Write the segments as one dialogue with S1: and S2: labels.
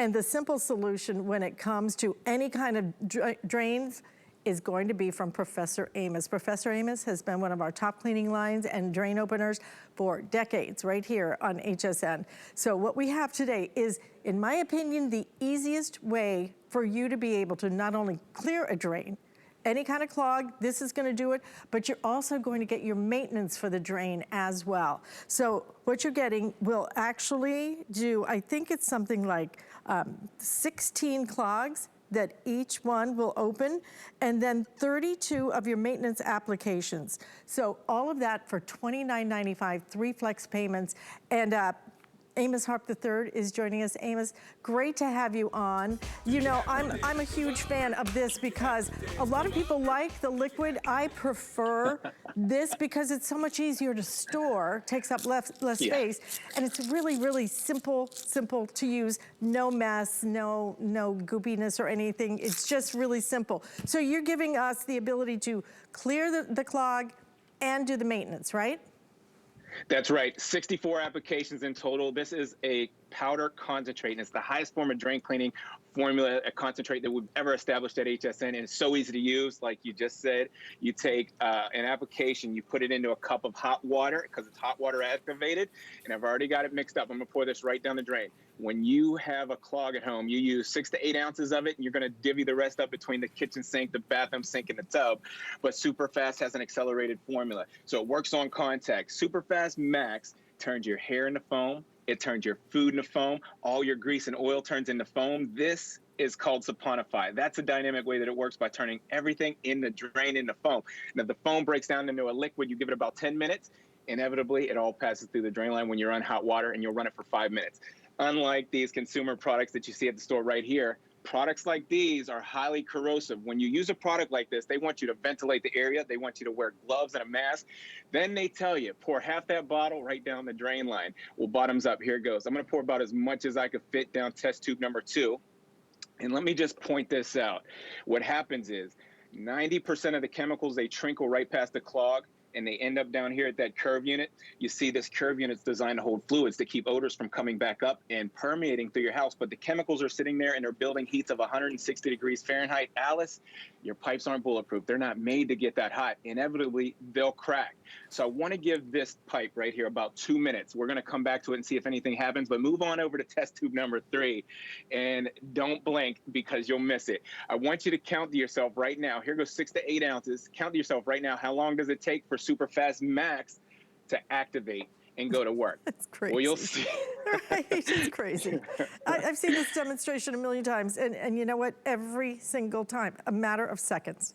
S1: And the simple solution when it comes to any kind of drains is going to be from Professor Amos. Professor Amos has been one of our top cleaning lines and drain openers for decades right here on HSN. So what we have today is, in my opinion, the easiest way for you to be able to not only clear a drain, any kind of clog, this is gonna do it, but you're also going to get your maintenance for the drain as well. So what you're getting will actually do, I think it's something like 16 clogs that each one will open, and then 32 of your maintenance applications. So all of that for $29.95, 3 flex payments, and Amos Harp III is joining us. Amos, great to have you on. You know, I'm a huge fan of this because a lot of people like the liquid. I prefer this because it's so much easier to store, takes up less space, and it's really, really simple to use. No mess, no goopiness or anything. It's just really simple. So you're giving us the ability to clear the clog and do the maintenance, right?
S2: That's right. 64 applications in total. This is a powder concentrate, and it's the highest form of drain cleaning formula, a concentrate that we've ever established at HSN, and it's so easy to use. Like you just said, you take an application, you put it into a cup of hot water because it's hot water activated, and I've already got it mixed up. I'm gonna pour this right down the drain. When you have a clog at home, you use 6 to 8 ounces of it, and you're gonna divvy the rest up between the kitchen sink, the bathroom sink, and the tub. But Superfast has an accelerated formula, so it works on contact. Superfast Max turns your hair into foam. It turns your food into foam. All your grease and oil turns into foam. This is called saponify. That's a dynamic way that it works by turning everything in the drain into foam. Now, the foam breaks down into a liquid. You give it about 10 minutes. Inevitably, it all passes through the drain line when you're on hot water, and you'll run it for 5 minutes. Unlike these consumer products that you see at the store right here, products like these are highly corrosive. When you use a product like this, they want you to ventilate the area. They want you to wear gloves and a mask. Then they tell you, pour half that bottle right down the drain line. Well, bottoms up, here it goes. I'm gonna pour about as much as I could fit down test tube number 2. And let me just point this out. What happens is 90% of the chemicals, they trickle right past the clog, and they end up down here at that curve unit. You see this curve unit's designed to hold fluids to keep odors from coming back up and permeating through your house, but the chemicals are sitting there and they're building heats of 160 degrees Fahrenheit. Alice, your pipes aren't bulletproof. They're not made to get that hot. Inevitably, they'll crack. So I want to give this pipe right here about 2 minutes. We're going to come back to it and see if anything happens, but move on over to test tube number 3 and don't blink because you'll miss it. I want you to count to yourself right now. Here goes 6 to 8 ounces. Count to yourself right now. How long does it take for Superfast Max to activate and go to work?
S1: That's crazy.
S2: Well, you'll see.
S1: Right, it's crazy. I've seen this demonstration a million times, and you know what? Every single time, a matter of seconds.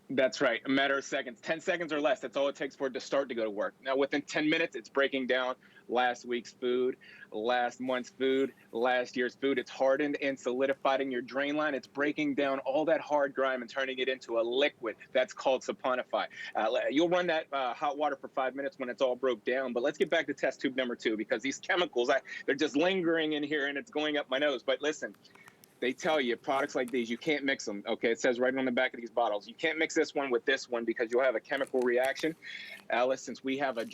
S2: That's right, a matter of seconds, 10 seconds or less. That's all it takes for it to start to go to work. Now, within 10 minutes, it's breaking down last week's food, last month's food, last year's food. It's hardened and solidified in your drain line. It's breaking down all that hard grime and turning it into a liquid. That's called saponify. You'll run that hot water for 5 minutes when it's all broke down. But let's get back to test tube number 2 because these chemicals, they're just lingering in here and it's going up my nose. But listen, they tell you products like these, you can't mix them, okay? It says right on the back of these bottles. You can't mix this one with this one because you'll have a chemical reaction. Alice, since we have a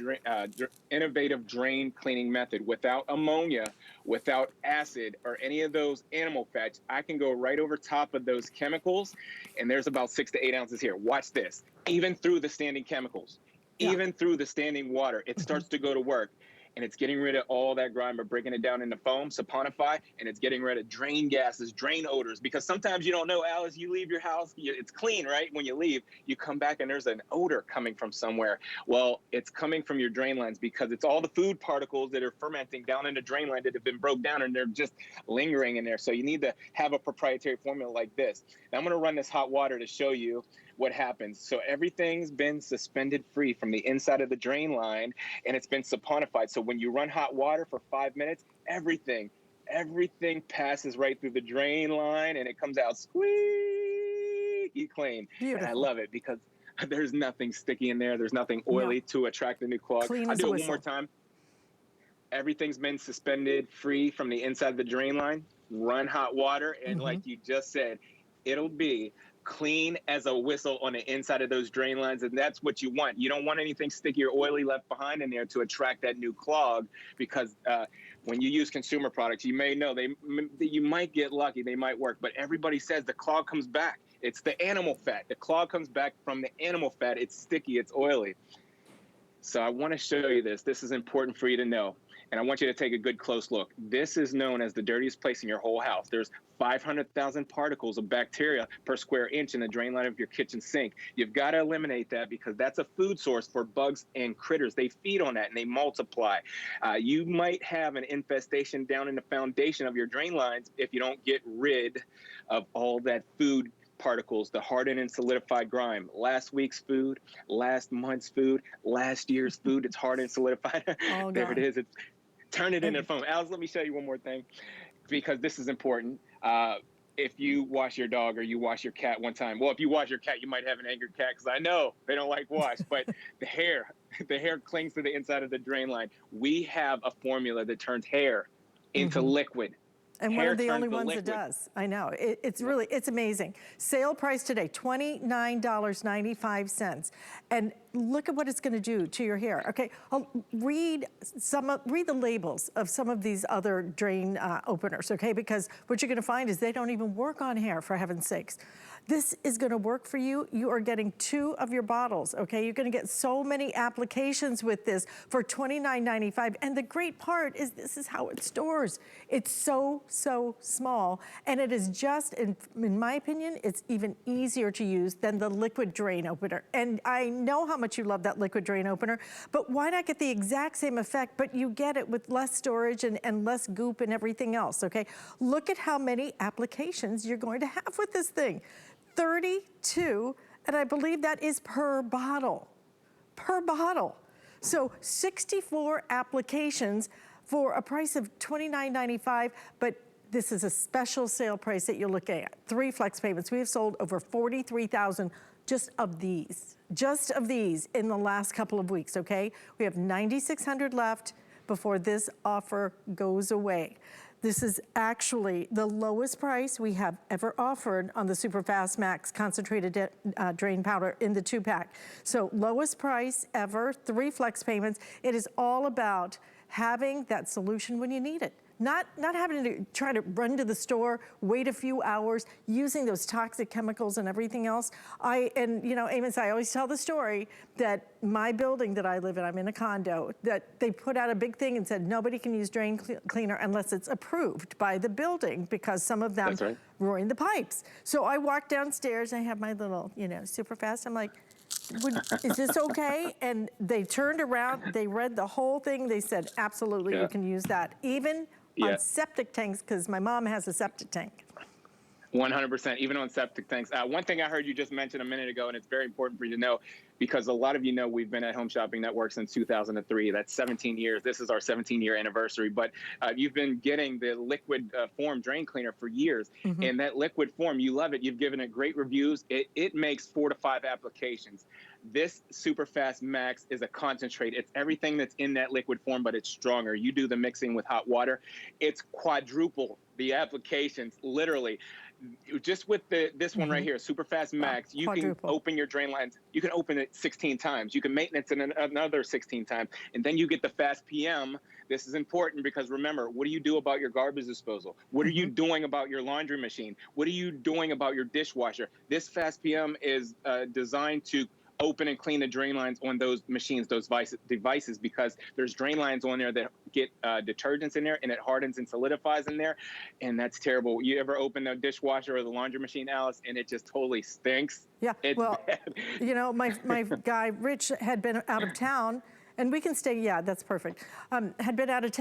S2: innovative drain cleaning method without ammonia, without acid, or any of those animal fats, I can go right over top of those chemicals, and there's about 6 to 8 ounces here. Watch this. Even through the standing chemicals, even through the standing water, it starts to go to work. And it's getting rid of all that grime by breaking it down into foam, saponify, and it's getting rid of drain gases, drain odors. Because sometimes you don't know, Alice, you leave your house, it's clean, right? When you leave, you come back and there's an odor coming from somewhere. Well, it's coming from your drain lines because it's all the food particles that are fermenting down in the drain line that have been broke down and they're just lingering in there. So you need to have a proprietary formula like this. Now I'm going to run this hot water to show you what happens. So everything's been suspended free from the inside of the drain line and it's been saponified. So when you run hot water for 5 minutes, everything passes right through the drain line and it comes out squeaky clean. Beautiful. And I love it because there's nothing sticky in there. There's nothing oily to attract the new clog.
S1: Clean
S2: I'll
S1: as
S2: do
S1: a
S2: it
S1: whistle.
S2: one more time. Everything's been suspended free from the inside of the drain line. Run hot water and like you just said, it'll be clean as a whistle on the inside of those drain lines, and that's what you want. You don't want anything sticky or oily left behind in there to attract that new clog because when you use consumer products, you may know you might get lucky, they might work, but everybody says the clog comes back. It's the animal fat. The clog comes back from the animal fat. It's sticky, it's oily. So I want to show you this. This is important for you to know. And I want you to take a good close look. This is known as the dirtiest place in your whole house. There's 500,000 particles of bacteria per square inch in the drain line of your kitchen sink. You've got to eliminate that because that's a food source for bugs and critters. They feed on that and they multiply. You might have an infestation down in the foundation of your drain lines if you don't get rid of all that food particles, the hardened and solidified grime. Last week's food, last month's food, last year's food, it's hardened and solidified. There it is. Turn it into foam. Alice, let me show you one more thing because this is important. If you wash your dog or you wash your cat one time, well, if you wash your cat, you might have an angry cat because I know they don't like wash, but the hair clings to the inside of the drain line. We have a formula that turns hair into liquid.
S1: And we're the only ones that does. I know. It's really, it's amazing. Sale price today, $29.95. And look at what it's going to do to your hair. Okay, I'll read the labels of some of these other drain openers, okay? Because what you're going to find is they don't even work on hair, for heaven's sakes. This is going to work for you. You are getting 2 of your bottles, okay? You're going to get so many applications with this for $29.95. And the great part is this is how it stores. It's so small. And it is just, in my opinion, it's even easier to use than the liquid drain opener. And I know how much you love that liquid drain opener, but why not get the exact same effect, but you get it with less storage and less goop and everything else, okay? Look at how many applications you're going to have with this thing. 32, and I believe that is per bottle. So 64 applications for a price of $29.95, but this is a special sale price that you're looking at. 3 flex payments. We have sold over 43,000 just of these in the last couple of weeks, okay? We have 9,600 left before this offer goes away. This is actually the lowest price we have ever offered on the Superfast Max concentrated drain powder in the 2-pack. So lowest price ever, 3 flex payments. It is all about having that solution when you need it. Not having to try to run to the store, wait a few hours, using those toxic chemicals and everything else. And you know, Amos, I always tell the story that my building that I live in, I'm in a condo, that they put out a big thing and said nobody can use drain cleaner unless it's approved by the building because some of them ruin the pipes. So I walk downstairs, I have my little, you know, Superfast. I'm like, is this okay? And they turned around, they read the whole thing. They said, absolutely, you can use that. Even on septic tanks, because my mom has a septic tank.
S2: 100%, even on septic tanks. One thing I heard you just mention a minute ago, and it's very important for you to know, because a lot of you know we've been at Home Shopping Network since 2003. That's 17 years. This is our 17-year anniversary. But you've been getting the liquid form drain cleaner for years. And that liquid form, you love it. You've given it great reviews. It makes 4 to 5 applications. This Superfast Max is a concentrate. It's everything that's in that liquid form, but it's stronger. You do the mixing with hot water. It's quadruple the applications, literally. Just with this one right here, Superfast Max, you can open your drain lines. You can open it 16 times. You can maintenance it another 16 times. And then you get the Fast PM. This is important because remember, what do you do about your garbage disposal? What are you doing about your laundry machine? What are you doing about your dishwasher? This Fast PM is designed to open and clean the drain lines on those machines, those devices, because there's drain lines on there that get detergents in there and it hardens and solidifies in there. And that's terrible. You ever open the dishwasher or the laundry machine, Alice, and it just totally stinks?
S1: Yeah,
S2: it's
S1: well,
S2: bad.
S1: You know, my guy, Rich, had been out of town, and we can stay, yeah, that's perfect, had been out of town.